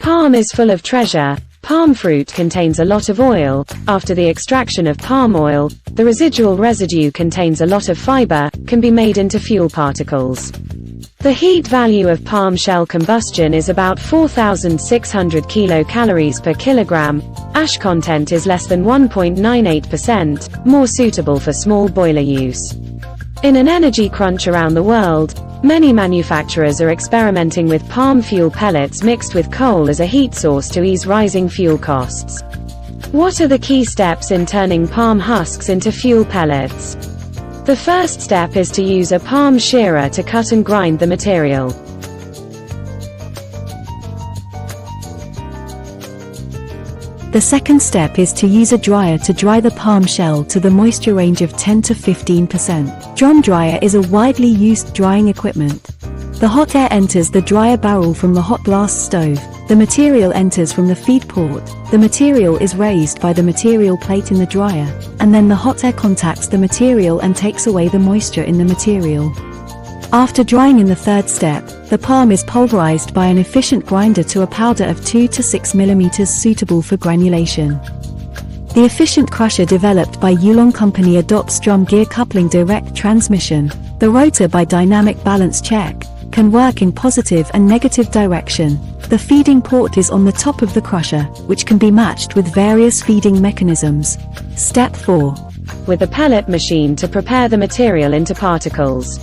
Palm is full of treasure. Palm fruit contains a lot of oil. After the extraction of palm oil, the residual residue contains a lot of fiber, can be made into fuel particles. The heat value of palm shell combustion is about 4,600 kilocalories per kilogram. Ash content is less than 1.98%, more suitable for small boiler use. In an energy crunch around the world, many manufacturers are experimenting with palm fuel pellets mixed with coal as a heat source to ease rising fuel costs. What are the key steps in turning palm husks into fuel pellets? The first step is to use a palm shearer to cut and grind the material. The second step is to use a dryer to dry the palm shell to the moisture range of 10 to 15%. Drum dryer is a widely used drying equipment. The hot air enters the dryer barrel from the hot blast stove. The material enters from the feed port. The material is raised by the material plate in the dryer, and then the hot air contacts the material and takes away the moisture in the material. After drying in the third step, the palm is pulverized by an efficient grinder to a powder of 2 to 6 mm suitable for granulation. The efficient crusher developed by Yulong Company adopts drum gear coupling direct transmission. The rotor by dynamic balance check can work in positive and negative direction. The feeding port is on the top of the crusher, which can be matched with various feeding mechanisms. Step 4. With a pellet machine to prepare the material into particles.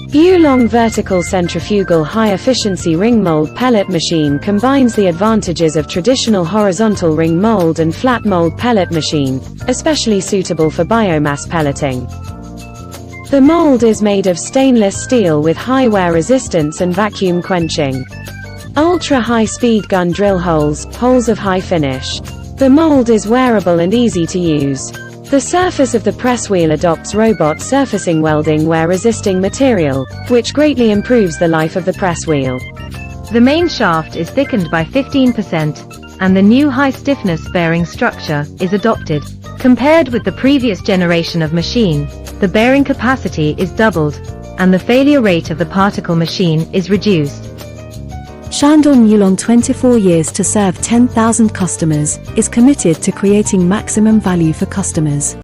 Yulong vertical centrifugal high-efficiency ring mold pellet machine combines the advantages of traditional horizontal ring mold and flat mold pellet machine, especially suitable for biomass pelleting. The mold is made of stainless steel with high wear resistance and vacuum quenching. Ultra-high-speed gun drill holes of high finish. The mold is wearable and easy to use. The surface of the press wheel adopts robot surfacing welding wear-resisting material, which greatly improves the life of the press wheel. The main shaft is thickened by 15%, and the new high-stiffness bearing structure is adopted. Compared with the previous generation of machine, the bearing capacity is doubled, and the failure rate of the particle machine is reduced. Shandong Yulong, 24 years to serve 10,000 customers, is committed to creating maximum value for customers.